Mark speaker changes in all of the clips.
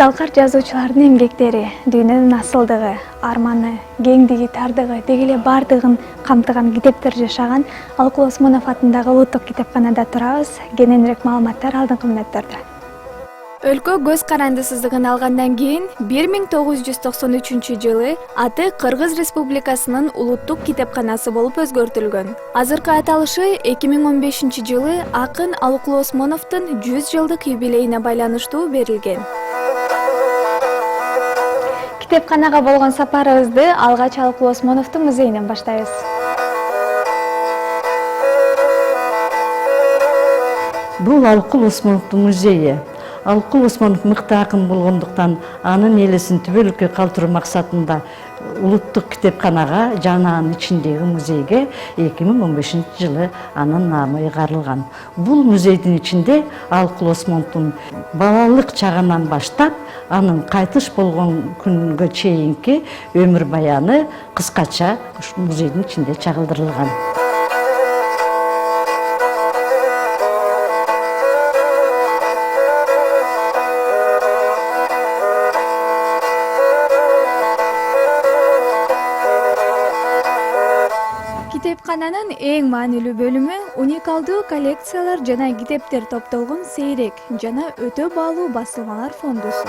Speaker 1: Залкар жазуучулардын эмгектери, дүйнөнүн асылдыгы, арманы, кеңдиги, тардыгы, деги эле бардыгын камтыган китептер жашаган Алыкул Осмонов атындагы Улуттук китепканада турабыз. Кененирээк маалыматтар алдыңкы мүнөттөрдө. Өлкө көз карандысыздыгын алгандан кийин 1993-жылы аты Кыргыз Республикасынын Улуттук китепканасы болуп өзгөртүлгөн. Азыркы аталышы 2015-жылы акын Алыкул Осмоновдун 100 жылдык юбилейине байланыштуу берилген. Китепканага болгон сапарыбызды алгач Алыкул Осмоновдун музейинен баштайбыз.
Speaker 2: Бул Алыкул Осмоновдун музейи. Алыкул Осмонов мыкты акын болгондуктан анын элесин түбөлүккө калтыруу максатында Улуттук китепканага жана анын ичиндеги музейге 2015-жылы анын наамы ыйгарылган. Бул музейдин ичинде Алыкул Осмоновдун балалык чагынан баштап анын кайтыш болгон күнгө чейинки өмүр баяны кыскача ушул музейдин ичинде чагылдырылган.
Speaker 1: Китепкананын эң маанилүү бөлүмү уникалдуу коллекциялар жана китептер топтолгон сейрек жана өтө баалуу басылмалар фондусу.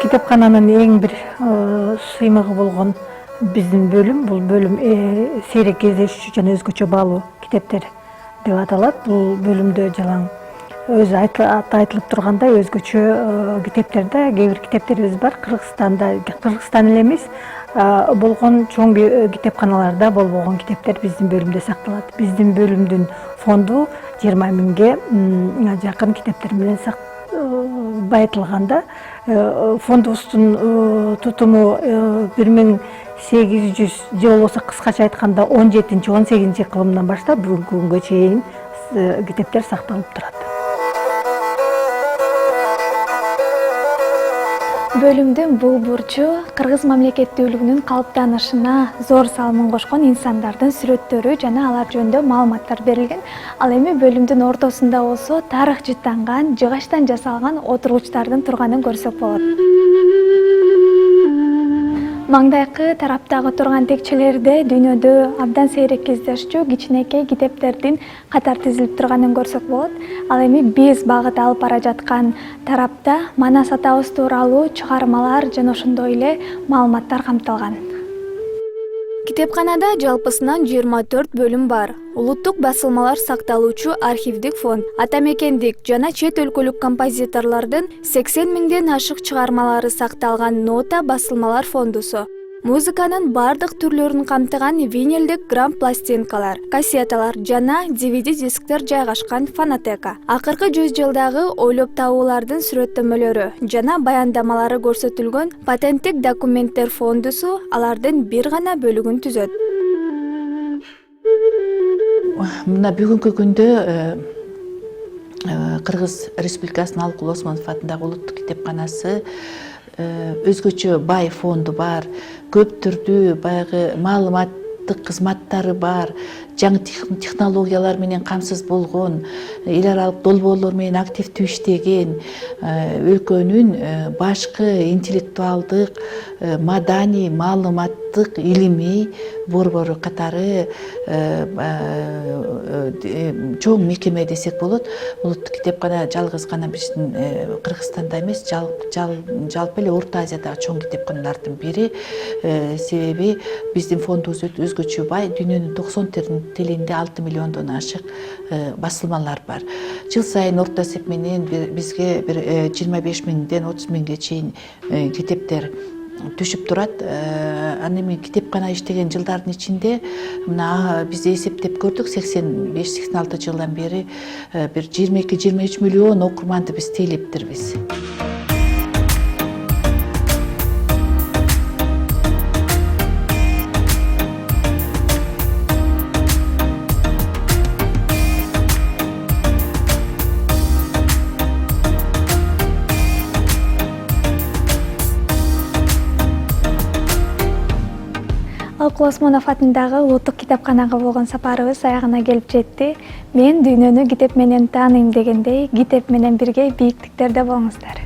Speaker 3: Китепкананын эң бир сыймыгы болгон биздин бөлүм, бул бөлүм сейрек кездешүүчү жана өзгөчө баалуу китептер деп аталат. Бул бөлүмдө жалаң өзү айтылып тургандай өзгөчө китептерде, кээ бир китептерибиз бар. Кыргызстан эле эмес, болгон чоң китепканаларда болбогон китептер биздин бөлүмдө сакталат. Биздин бөлүмдүн фонду 20 миңге жакын китептер менен байытылганда, фондубуздун тутуму 1800 же болбосо кыскача айтканда 17-18 кылымдан баштап бүгүнкү күнгө чейин китептер сакталып турат.
Speaker 1: Бөлүмдүн бул бурчу кыргыз мамлекеттүүлүгүнүн калыптанышына зор салымын кошкон инсандардын сүрөттөрү жана алар жөнүндө маалыматтар берилген. Ал эми бөлүмдүн ортосунда болсо тарых жыттанган, жыгачтан жасалган отургучтардын турганын көрсөк болот. Маңдайкы тараптагы турган текчелерде дүйнөдө абдан сейрек кездешчү кичинекей китептердин катар тизилип турганын көрсөк болот. Ал эми биз багыт алып бара жаткан тарапта Манас атабыз тууралуу чыгармалар жана ошондой эле маалыматтар камтылган. Китепканада жалпысынан 24 бөлүм бар. Улуттук басылмалар сакталуучу архивдик фонд, атамекендик жана чет өлкөлүк композиторлордун 80 миңден ашык чыгармалары сакталган нота басылмалар фондусу. Музыканын бардык түрлөрүн камтыган винилдик грамм пластинкалар, кассеталар жана DVD дисктер жайгашкан фонотека. Акыркы 100 жылдагы ойлоп табуулардын сүрөттөмөлөрү жана баяндамалары көрсөтүлгөн патенттик документтер фондусу алардын бир гана бөлүгүн түзөт.
Speaker 4: Мына бүгүнкү күндө Кыргыз Республикасынын Алыкул Осмонов атындагы Улуттук китепканасы өзгөчө бай фонду бар, көп түрдүү баягы маалыматтык кызматтары бар, жаңы технологиялар менен камсыз болгон, эл аралык долбоорлор менен активдүү иштеген, өлкөнүн башкы интеллектуалдык, маданий, маалыматтык, илимий борбору катары чоң мекеме десек болот. Улуттук китепкана жалгыз гана биздин Кыргызстанда эмес, жалпы эле Орто Азиядагы чоң китепканалардын бири. Себеби биздин фондубуз өзгөчө бай, дүйнөнүн 90 тилинде 6 миллиондон ашык басылмалар бар. Жыл сайын орто эсеп менен бизге 25 миңден 30 миңге чейин китептер түшүп турат. Аны эми китепкана иштеген жылдардын ичинде мына биз эсептеп көрдүк, 85-86 жылдан бери бир 22-23 миллион окурманды биз тейлептирбиз.
Speaker 1: Алкул Осмонов атындагы улуттук китепканага болгон сапарыбыз аягына келип жетти. Мен дүйнөнү китеп менен тааныйм дегендей, китеп менен бирге бийиктиктерде болуңуздар.